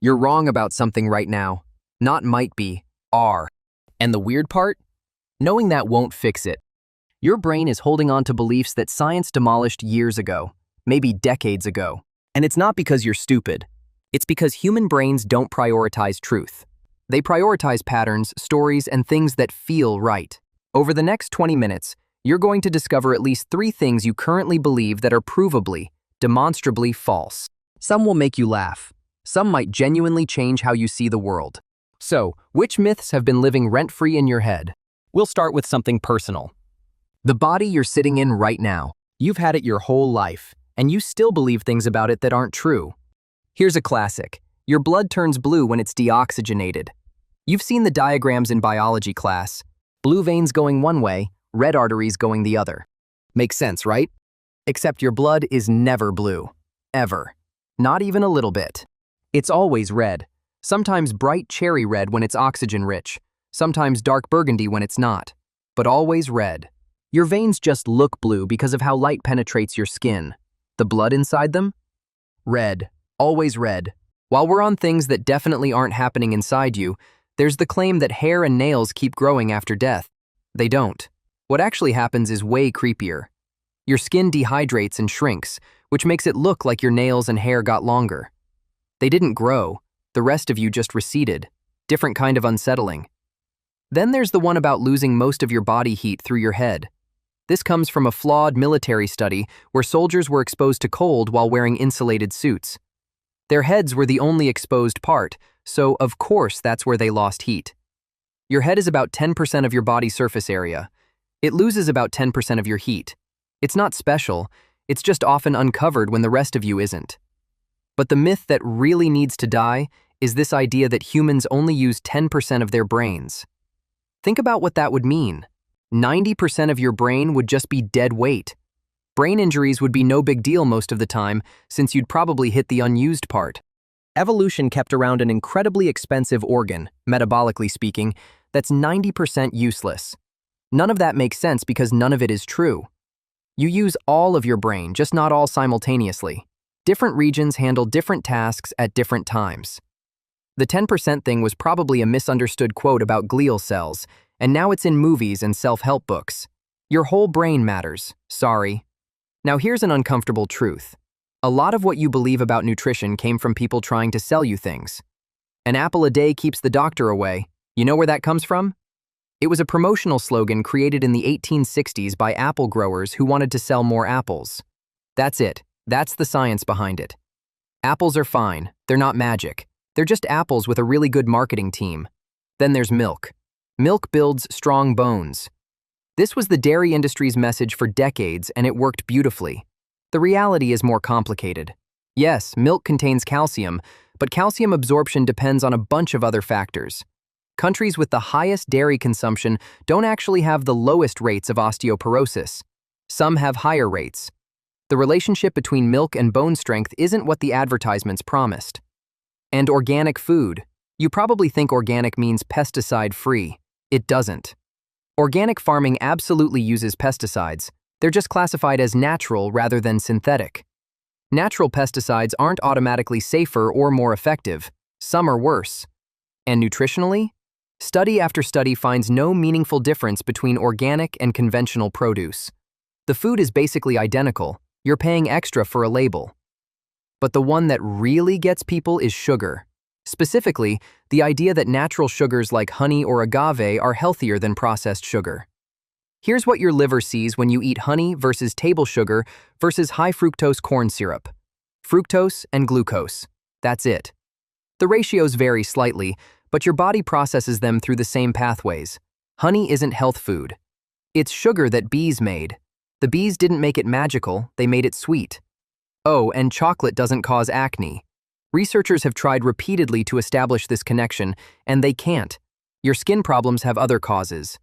You're wrong about something right now. Not might be, are. And the weird part? Knowing that won't fix it. Your brain is holding on to beliefs that science demolished years ago, maybe decades ago. And it's not because you're stupid. It's because human brains don't prioritize truth. They prioritize patterns, stories, and things that feel right. Over the next 20 minutes, you're going to discover at least 3 things you currently believe that are provably, demonstrably false. Some will make you laugh. Some might genuinely change how you see the world. So, which myths have been living rent-free in your head? We'll start with something personal. The body you're sitting in right now. You've had it your whole life, and you still believe things about it that aren't true. Here's a classic. Your blood turns blue when it's deoxygenated. You've seen the diagrams in biology class. Blue veins going one way, red arteries going the other. Makes sense, right? Except your blood is never blue. Ever. Not even a little bit. It's always red. Sometimes bright cherry red when it's oxygen-rich. Sometimes dark burgundy when it's not. But always red. Your veins just look blue because of how light penetrates your skin. The blood inside them? Red. Always red. While we're on things that definitely aren't happening inside you, there's the claim that hair and nails keep growing after death. They don't. What actually happens is way creepier. Your skin dehydrates and shrinks, which makes it look like your nails and hair got longer. They didn't grow. The rest of you just receded. Different kind of unsettling. Then there's the one about losing most of your body heat through your head. This comes from a flawed military study where soldiers were exposed to cold while wearing insulated suits. Their heads were the only exposed part, so of course that's where they lost heat. Your head is about 10% of your body surface area. It loses about 10% of your heat. It's not special, it's just often uncovered when the rest of you isn't. But the myth that really needs to die is this idea that humans only use 10% of their brains. Think about what that would mean. 90% of your brain would just be dead weight. Brain injuries would be no big deal most of the time, since you'd probably hit the unused part. Evolution kept around an incredibly expensive organ, metabolically speaking, that's 90% useless. None of that makes sense because none of it is true. You use all of your brain, just not all simultaneously. Different regions handle different tasks at different times. The 10% thing was probably a misunderstood quote about glial cells, and now it's in movies and self-help books. Your whole brain matters, sorry. Now here's an uncomfortable truth. A lot of what you believe about nutrition came from people trying to sell you things. An apple a day keeps the doctor away. You know where that comes from? It was a promotional slogan created in the 1860s by apple growers who wanted to sell more apples. That's it. That's the science behind it. Apples are fine. They're not magic. They're just apples with a really good marketing team. Then there's milk. Milk builds strong bones. This was the dairy industry's message for decades, and it worked beautifully. The reality is more complicated. Yes, milk contains calcium, but calcium absorption depends on a bunch of other factors. Countries with the highest dairy consumption don't actually have the lowest rates of osteoporosis. Some have higher rates. The relationship between milk and bone strength isn't what the advertisements promised. And organic food. You probably think organic means pesticide-free. It doesn't. Organic farming absolutely uses pesticides. They're just classified as natural rather than synthetic. Natural pesticides aren't automatically safer or more effective. Some are worse. And nutritionally? Study after study finds no meaningful difference between organic and conventional produce. The food is basically identical. You're paying extra for a label. But the one that really gets people is sugar. Specifically, the idea that natural sugars like honey or agave are healthier than processed sugar. Here's what your liver sees when you eat honey versus table sugar versus high fructose corn syrup. Fructose and glucose. That's it. The ratios vary slightly, but your body processes them through the same pathways. Honey isn't health food. It's sugar that bees made. The bees didn't make it magical, they made it sweet. Oh, and chocolate doesn't cause acne. Researchers have tried repeatedly to establish this connection, and they can't. Your skin problems have other causes.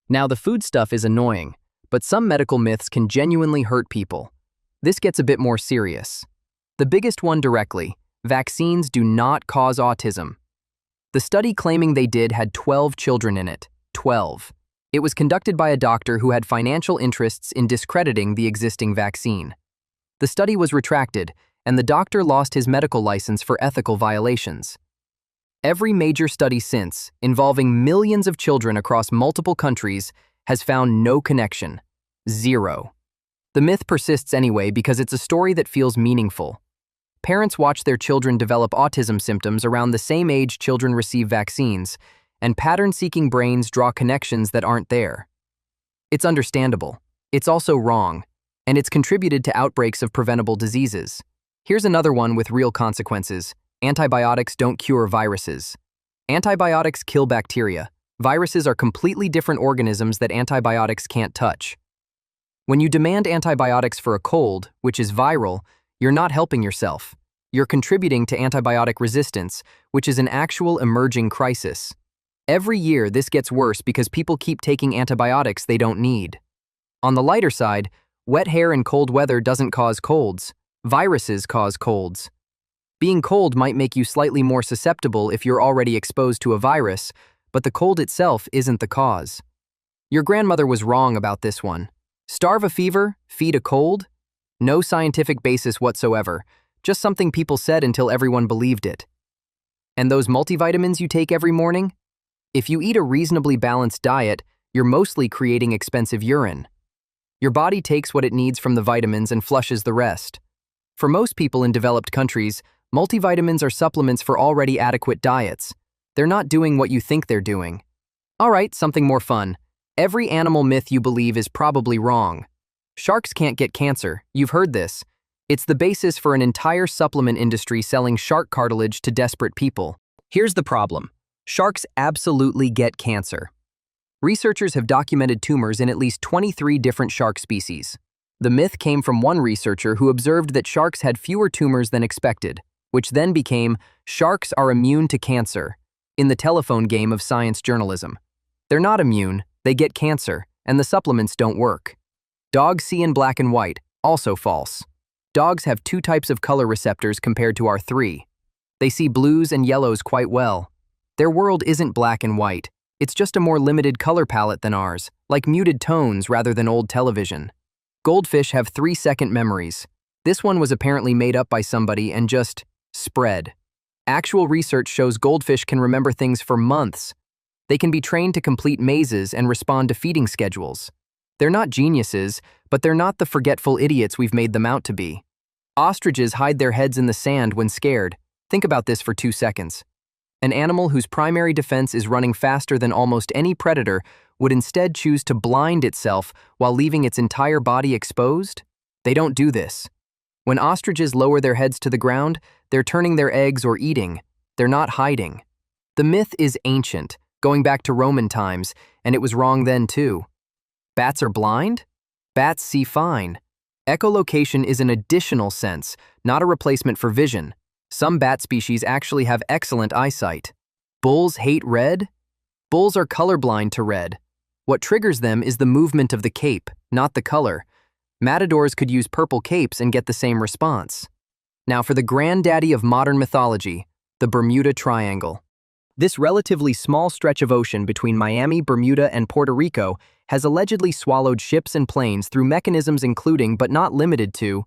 Now, the food stuff is annoying, but some medical myths can genuinely hurt people. This gets a bit more serious. The biggest one directly: vaccines do not cause autism. The study claiming they did had 12 children in it. 12. It was conducted by a doctor who had financial interests in discrediting the existing vaccine. The study was retracted, and the doctor lost his medical license for ethical violations. Every major study since, involving millions of children across multiple countries, has found no connection. Zero. The myth persists anyway because it's a story that feels meaningful. Parents watch their children develop autism symptoms around the same age children receive vaccines, and pattern-seeking brains draw connections that aren't there. It's understandable. It's also wrong, and it's contributed to outbreaks of preventable diseases. Here's another one with real consequences. Antibiotics don't cure viruses. Antibiotics kill bacteria. Viruses are completely different organisms that antibiotics can't touch. When you demand antibiotics for a cold, which is viral, you're not helping yourself. You're contributing to antibiotic resistance, which is an actual emerging crisis. Every year, this gets worse because people keep taking antibiotics they don't need. On the lighter side, wet hair and cold weather doesn't cause colds. Viruses cause colds. Being cold might make you slightly more susceptible if you're already exposed to a virus, but the cold itself isn't the cause. Your grandmother was wrong about this one. Starve a fever, feed a cold? No scientific basis whatsoever, just something people said until everyone believed it. And those multivitamins you take every morning? If you eat a reasonably balanced diet, you're mostly creating expensive urine. Your body takes what it needs from the vitamins and flushes the rest. For most people in developed countries, multivitamins are supplements for already adequate diets. They're not doing what you think they're doing. All right, something more fun. Every animal myth you believe is probably wrong. Sharks can't get cancer. You've heard this. It's the basis for an entire supplement industry selling shark cartilage to desperate people. Here's the problem. Sharks absolutely get cancer. Researchers have documented tumors in at least 23 different shark species. The myth came from one researcher who observed that sharks had fewer tumors than expected, which then became, "Sharks are immune to cancer," in the telephone game of science journalism. They're not immune, they get cancer, and the supplements don't work. Dogs see in black and white, also false. Dogs have 2 types of color receptors compared to our 3. They see blues and yellows quite well. Their world isn't black and white, it's just a more limited color palette than ours, like muted tones rather than old television. Goldfish have 3-second memories. This one was apparently made up by somebody and just spread. Actual research shows goldfish can remember things for months. They can be trained to complete mazes and respond to feeding schedules. They're not geniuses, but they're not the forgetful idiots we've made them out to be. Ostriches hide their heads in the sand when scared. Think about this for 2 seconds. An animal whose primary defense is running faster than almost any predator would instead choose to blind itself while leaving its entire body exposed? They don't do this. When ostriches lower their heads to the ground, they're turning their eggs or eating. They're not hiding. The myth is ancient, going back to Roman times, and it was wrong then too. Bats are blind? Bats see fine. Echolocation is an additional sense, not a replacement for vision. Some bat species actually have excellent eyesight. Bulls hate red? Bulls are colorblind to red. What triggers them is the movement of the cape, not the color. Matadors could use purple capes and get the same response. Now for the granddaddy of modern mythology, the Bermuda Triangle. This relatively small stretch of ocean between Miami, Bermuda, and Puerto Rico has allegedly swallowed ships and planes through mechanisms including, but not limited to,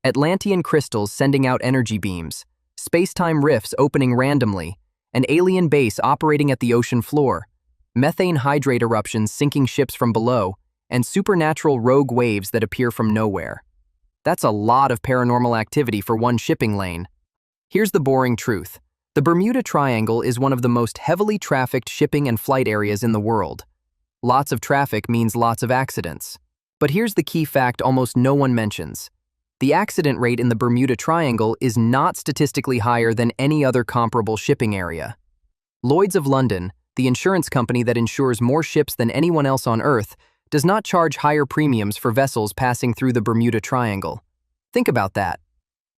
Atlantean crystals sending out energy beams, space-time rifts opening randomly, an alien base operating at the ocean floor, methane hydrate eruptions sinking ships from below, and supernatural rogue waves that appear from nowhere. That's a lot of paranormal activity for one shipping lane. Here's the boring truth. The Bermuda Triangle is one of the most heavily trafficked shipping and flight areas in the world. Lots of traffic means lots of accidents. But here's the key fact almost no one mentions. The accident rate in the Bermuda Triangle is not statistically higher than any other comparable shipping area. Lloyd's of London, the insurance company that insures more ships than anyone else on Earth, does not charge higher premiums for vessels passing through the Bermuda Triangle. Think about that.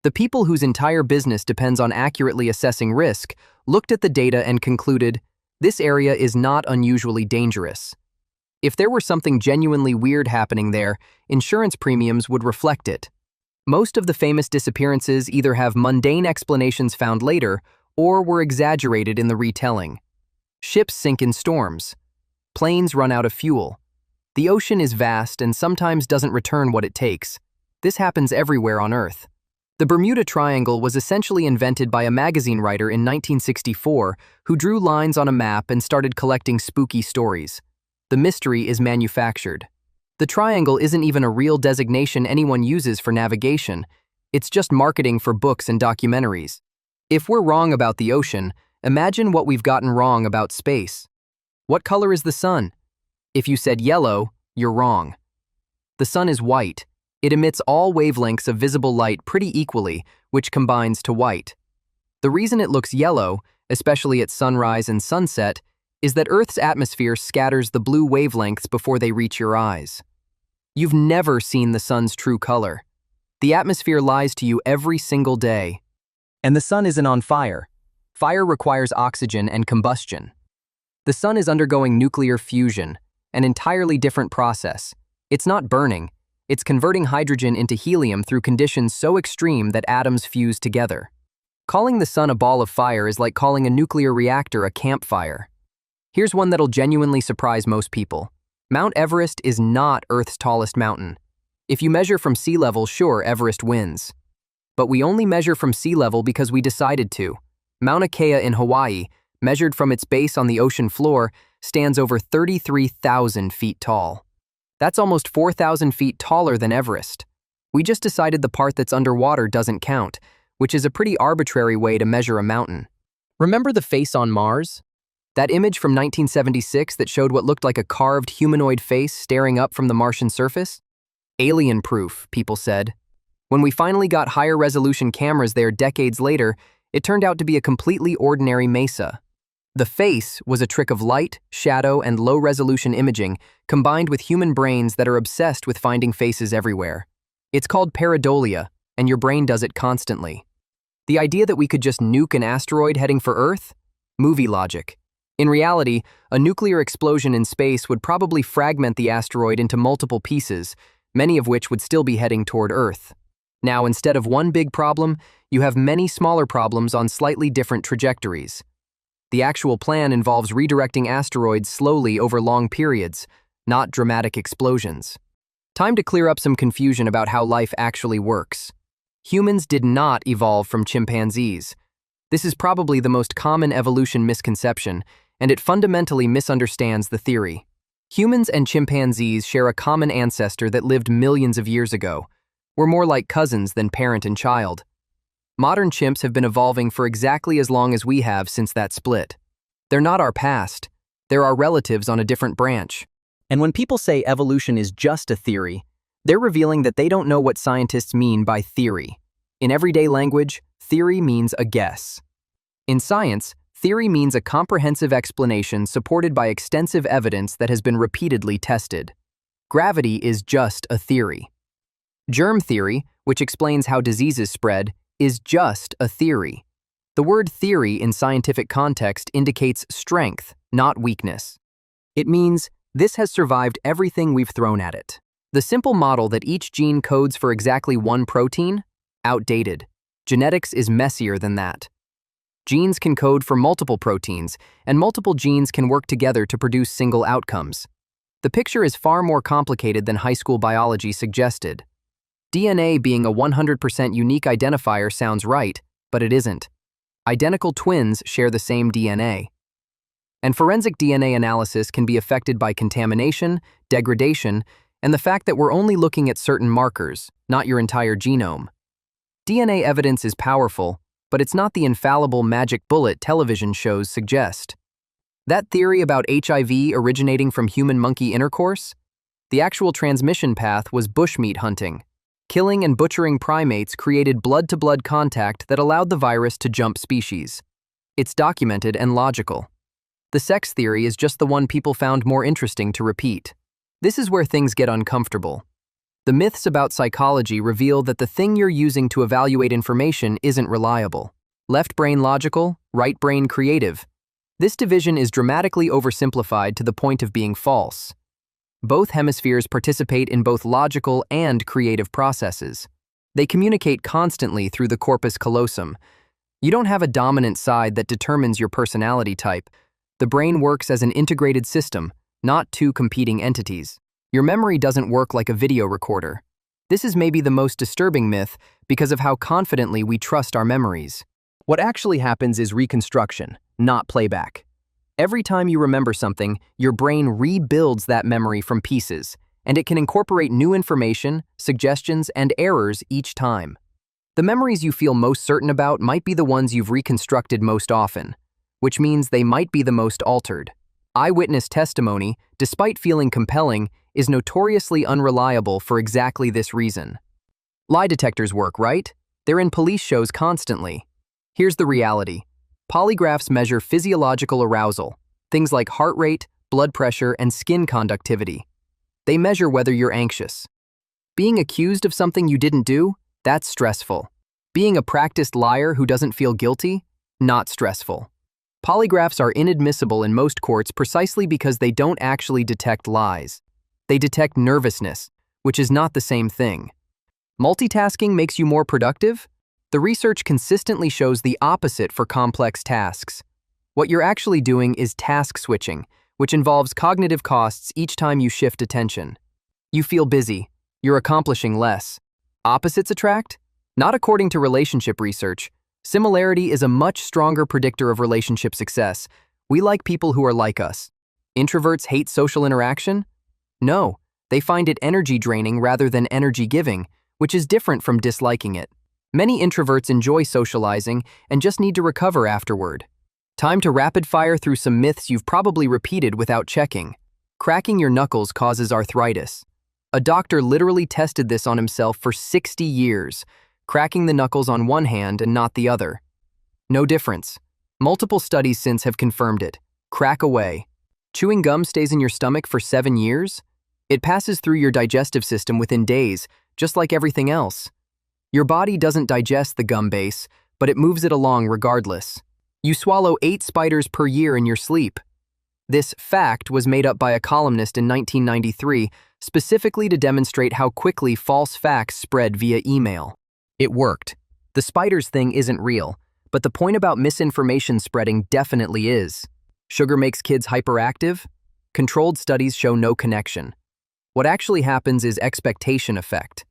The people whose entire business depends on accurately assessing risk looked at the data and concluded, this area is not unusually dangerous. If there were something genuinely weird happening there, insurance premiums would reflect it. Most of the famous disappearances either have mundane explanations found later or were exaggerated in the retelling. Ships sink in storms. Planes run out of fuel. The ocean is vast and sometimes doesn't return what it takes. This happens everywhere on Earth. The Bermuda Triangle was essentially invented by a magazine writer in 1964 who drew lines on a map and started collecting spooky stories. The mystery is manufactured. The triangle isn't even a real designation anyone uses for navigation. It's just marketing for books and documentaries. If we're wrong about the ocean, imagine what we've gotten wrong about space. What color is the sun? If you said yellow, you're wrong. The sun is white. It emits all wavelengths of visible light pretty equally, which combines to white. The reason it looks yellow, especially at sunrise and sunset, is that Earth's atmosphere scatters the blue wavelengths before they reach your eyes. You've never seen the sun's true color. The atmosphere lies to you every single day. And the sun isn't on fire. Fire requires oxygen and combustion. The sun is undergoing nuclear fusion, an entirely different process. It's not burning. It's converting hydrogen into helium through conditions so extreme that atoms fuse together. Calling the sun a ball of fire is like calling a nuclear reactor a campfire. Here's one that'll genuinely surprise most people. Mount Everest is not Earth's tallest mountain. If you measure from sea level, sure, Everest wins. But we only measure from sea level because we decided to. Mauna Kea in Hawaii, measured from its base on the ocean floor, stands over 33,000 feet tall. That's almost 4,000 feet taller than Everest. We just decided the part that's underwater doesn't count, which is a pretty arbitrary way to measure a mountain. Remember the face on Mars? That image from 1976 that showed what looked like a carved humanoid face staring up from the Martian surface? Alien-proof, people said. When we finally got higher resolution cameras there decades later, it turned out to be a completely ordinary mesa. The face was a trick of light, shadow, and low-resolution imaging combined with human brains that are obsessed with finding faces everywhere. It's called pareidolia, and your brain does it constantly. The idea that we could just nuke an asteroid heading for Earth? Movie logic. In reality, a nuclear explosion in space would probably fragment the asteroid into multiple pieces, many of which would still be heading toward Earth. Now, instead of one big problem, you have many smaller problems on slightly different trajectories. The actual plan involves redirecting asteroids slowly over long periods, not dramatic explosions. Time to clear up some confusion about how life actually works. Humans did not evolve from chimpanzees. This is probably the most common evolution misconception, and it fundamentally misunderstands the theory. Humans and chimpanzees share a common ancestor that lived millions of years ago. We're more like cousins than parent and child. Modern chimps have been evolving for exactly as long as we have since that split. They're not our past. They're our relatives on a different branch. And when people say evolution is just a theory, they're revealing that they don't know what scientists mean by theory. In everyday language, theory means a guess. In science, theory means a comprehensive explanation supported by extensive evidence that has been repeatedly tested. Gravity is just a theory. Germ theory, which explains how diseases spread, is just a theory. The word theory in scientific context indicates strength, not weakness. It means this has survived everything we've thrown at it. The simple model that each gene codes for exactly one protein? Outdated. Genetics is messier than that. Genes can code for multiple proteins, and multiple genes can work together to produce single outcomes. The picture is far more complicated than high school biology suggested. DNA being a 100% unique identifier sounds right, but it isn't. Identical twins share the same DNA. And forensic DNA analysis can be affected by contamination, degradation, and the fact that we're only looking at certain markers, not your entire genome. DNA evidence is powerful, but it's not the infallible magic bullet television shows suggest. That theory about HIV originating from human-monkey intercourse? The actual transmission path was bushmeat hunting. Killing and butchering primates created blood-to-blood contact that allowed the virus to jump species. It's documented and logical. The sex theory is just the one people found more interesting to repeat. This is where things get uncomfortable. The myths about psychology reveal that the thing you're using to evaluate information isn't reliable. Left brain logical, right brain creative. This division is dramatically oversimplified to the point of being false. Both hemispheres participate in both logical and creative processes. They communicate constantly through the corpus callosum. You don't have a dominant side that determines your personality type. The brain works as an integrated system, not two competing entities. Your memory doesn't work like a video recorder. This is maybe the most disturbing myth because of how confidently we trust our memories. What actually happens is reconstruction, not playback. Every time you remember something, your brain rebuilds that memory from pieces, and it can incorporate new information, suggestions, and errors each time. The memories you feel most certain about might be the ones you've reconstructed most often, which means they might be the most altered. Eyewitness testimony, despite feeling compelling, is notoriously unreliable for exactly this reason. Lie detectors work, right? They're in police shows constantly. Here's the reality. Polygraphs measure physiological arousal, things like heart rate, blood pressure, and skin conductivity. They measure whether you're anxious. Being accused of something you didn't do? That's stressful. Being a practiced liar who doesn't feel guilty? Not stressful. Polygraphs are inadmissible in most courts precisely because they don't actually detect lies. They detect nervousness, which is not the same thing. Multitasking makes you more productive? The research consistently shows the opposite for complex tasks. What you're actually doing is task switching, which involves cognitive costs each time you shift attention. You feel busy. You're accomplishing less. Opposites attract? Not according to relationship research. Similarity is a much stronger predictor of relationship success. We like people who are like us. Introverts hate social interaction? No, they find it energy draining rather than energy giving, which is different from disliking it. Many introverts enjoy socializing and just need to recover afterward. Time to rapid fire through some myths you've probably repeated without checking. Cracking your knuckles causes arthritis. A doctor literally tested this on himself for 60 years, cracking the knuckles on one hand and not the other. No difference. Multiple studies since have confirmed it. Crack away. Chewing gum stays in your stomach for 7 years? It passes through your digestive system within days, just like everything else. Your body doesn't digest the gum base, but it moves it along regardless. You swallow 8 spiders per year in your sleep. This fact was made up by a columnist in 1993, specifically to demonstrate how quickly false facts spread via email. It worked. The spiders thing isn't real, but the point about misinformation spreading definitely is. Sugar makes kids hyperactive? Controlled studies show no connection. What actually happens is expectation effect.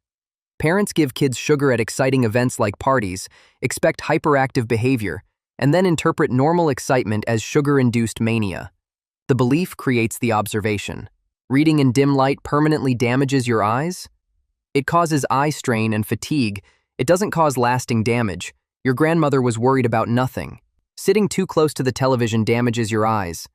Parents give kids sugar at exciting events like parties, expect hyperactive behavior, and then interpret normal excitement as sugar-induced mania. The belief creates the observation. Reading in dim light permanently damages your eyes? It causes eye strain and fatigue. It doesn't cause lasting damage. Your grandmother was worried about nothing. Sitting too close to the television damages your eyes.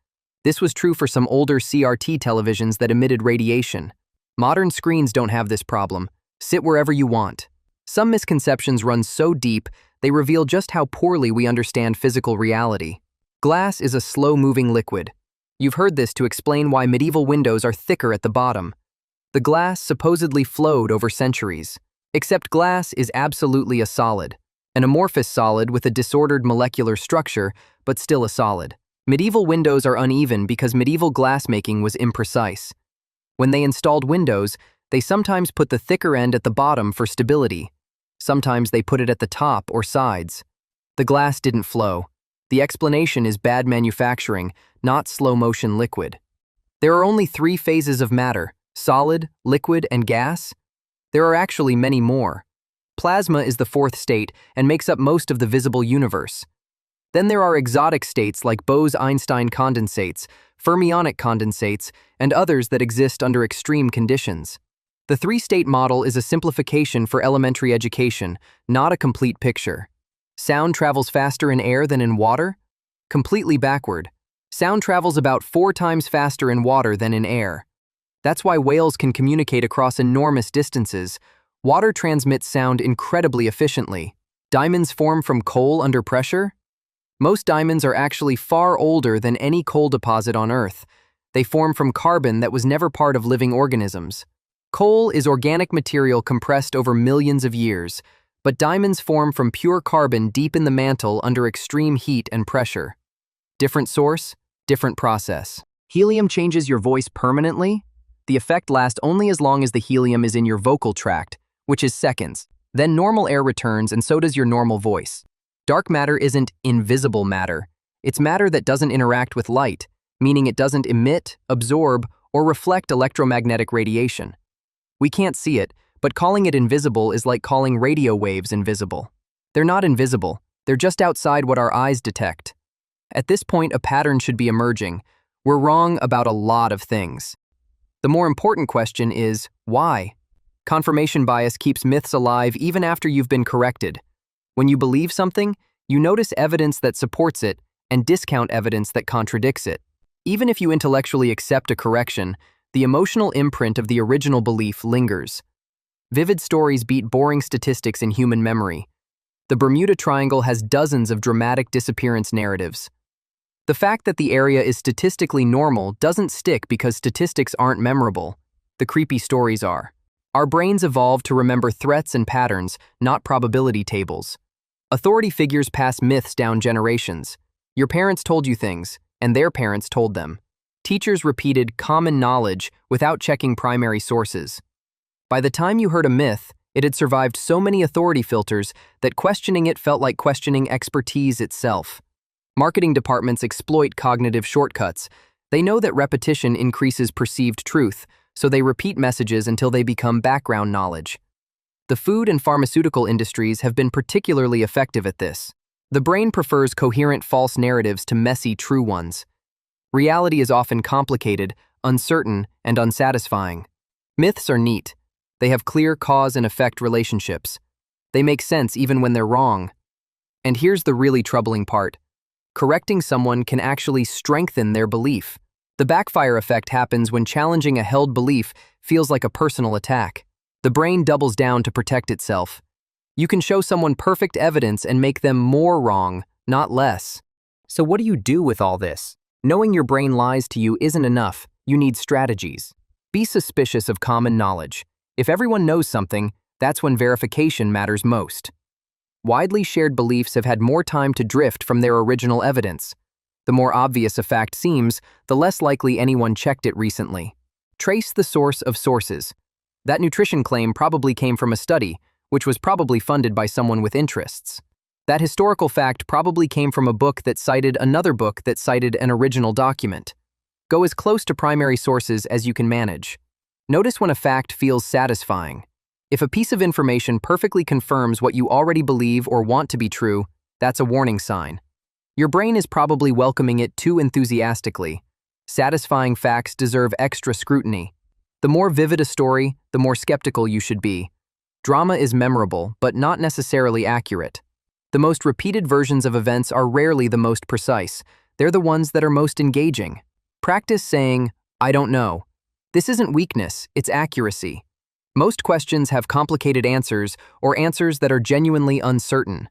This was true for some older CRT televisions that emitted radiation. Modern screens don't have this problem. Sit wherever you want. Some misconceptions run so deep, they reveal just how poorly we understand physical reality. Glass is a slow-moving liquid. You've heard this to explain why medieval windows are thicker at the bottom. The glass supposedly flowed over centuries. Except glass is absolutely a solid. An amorphous solid with a disordered molecular structure, but still a solid. Medieval windows are uneven because medieval glassmaking was imprecise. When they installed windows, they sometimes put the thicker end at the bottom for stability. Sometimes they put it at the top or sides. The glass didn't flow. The explanation is bad manufacturing, not slow-motion liquid. There are only 3 phases of matter: solid, liquid, and gas. There are actually many more. Plasma is the 4th state and makes up most of the visible universe. Then there are exotic states like Bose-Einstein condensates, fermionic condensates, and others that exist under extreme conditions. The 3-state model is a simplification for elementary education, not a complete picture. Sound travels faster in air than in water? Completely backward. Sound travels about 4 times faster in water than in air. That's why whales can communicate across enormous distances. Water transmits sound incredibly efficiently. Diamonds form from coal under pressure? Most diamonds are actually far older than any coal deposit on Earth. They form from carbon that was never part of living organisms. Coal is organic material compressed over millions of years, but diamonds form from pure carbon deep in the mantle under extreme heat and pressure. Different source, different process. Helium changes your voice permanently? The effect lasts only as long as the helium is in your vocal tract, which is seconds. Then normal air returns and so does your normal voice. Dark matter isn't invisible matter. It's matter that doesn't interact with light, meaning it doesn't emit, absorb, or reflect electromagnetic radiation. We can't see it, But calling it invisible is like calling radio waves invisible. They're not invisible, they're just outside what our eyes detect. At this point, a pattern should be emerging. We're wrong about a lot of things. The more important question is, why? Confirmation bias keeps myths alive even after you've been corrected. When you believe something, you notice evidence that supports it and discount evidence that contradicts it. Even if you intellectually accept a correction, the emotional imprint of the original belief lingers. Vivid stories beat boring statistics in human memory. The Bermuda Triangle has dozens of dramatic disappearance narratives. The fact that the area is statistically normal doesn't stick because statistics aren't memorable. The creepy stories are. Our brains evolved to remember threats and patterns, not probability tables. Authority figures pass myths down generations. Your parents told you things, and their parents told them. Teachers repeated common knowledge without checking primary sources. By the time you heard a myth, it had survived so many authority filters that questioning it felt like questioning expertise itself. Marketing departments exploit cognitive shortcuts. They know that repetition increases perceived truth, so they repeat messages until they become background knowledge. The food and pharmaceutical industries have been particularly effective at this. The brain prefers coherent false narratives to messy true ones. Reality is often complicated, uncertain, and unsatisfying. Myths are neat. They have clear cause and effect relationships. They make sense even when they're wrong. And here's the really troubling part. Correcting someone can actually strengthen their belief. The backfire effect happens when challenging a held belief feels like a personal attack. The brain doubles down to protect itself. You can show someone perfect evidence and make them more wrong, not less. So what do you do with all this? Knowing your brain lies to you isn't enough. You need strategies. Be suspicious of common knowledge. If everyone knows something, that's when verification matters most. Widely shared beliefs have had more time to drift from their original evidence. The more obvious a fact seems, the less likely anyone checked it recently. Trace the source of sources. That nutrition claim probably came from a study, which was probably funded by someone with interests. That historical fact probably came from a book that cited another book that cited an original document. Go as close to primary sources as you can manage. Notice when a fact feels satisfying. If a piece of information perfectly confirms what you already believe or want to be true, that's a warning sign. Your brain is probably welcoming it too enthusiastically. Satisfying facts deserve extra scrutiny. The more vivid a story, the more skeptical you should be. Drama is memorable, but not necessarily accurate. The most repeated versions of events are rarely the most precise. They're the ones that are most engaging. Practice saying, "I don't know." This isn't weakness, it's accuracy. Most questions have complicated answers or answers that are genuinely uncertain.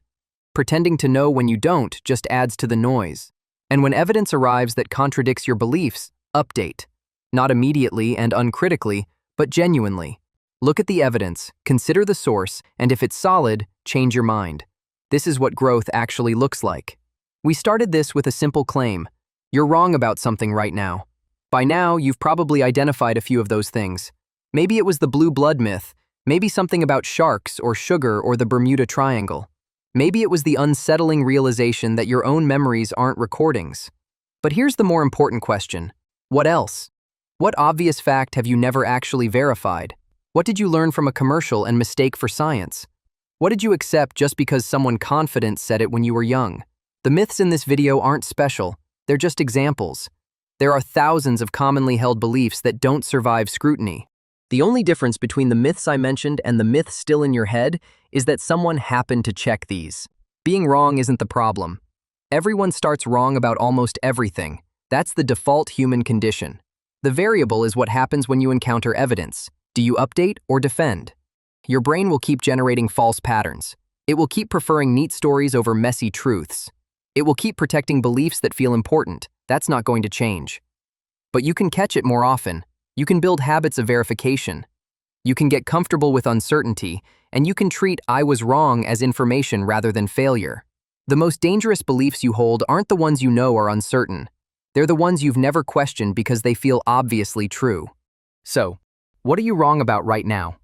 Pretending to know when you don't just adds to the noise. And when evidence arrives that contradicts your beliefs, update. Not immediately and uncritically, but genuinely. Look at the evidence, consider the source, and if it's solid, change your mind. This is what growth actually looks like. We started this with a simple claim. You're wrong about something right now. By now, you've probably identified a few of those things. Maybe it was the blue blood myth, maybe something about sharks or sugar or the Bermuda Triangle. Maybe it was the unsettling realization that your own memories aren't recordings. But here's the more important question. What else? What obvious fact have you never actually verified? What did you learn from a commercial and mistake for science? What did you accept just because someone confident said it when you were young? The myths in this video aren't special, they're just examples. There are thousands of commonly held beliefs that don't survive scrutiny. The only difference between the myths I mentioned and the myths still in your head is that someone happened to check these. Being wrong isn't the problem. Everyone starts wrong about almost everything. That's the default human condition. The variable is what happens when you encounter evidence. Do you update or defend? Your brain will keep generating false patterns. It will keep preferring neat stories over messy truths. It will keep protecting beliefs that feel important. That's not going to change. But you can catch it more often. You can build habits of verification. You can get comfortable with uncertainty, and you can treat "I was wrong" as information rather than failure. The most dangerous beliefs you hold aren't the ones you know are uncertain. They're the ones you've never questioned because they feel obviously true. So, what are you wrong about right now?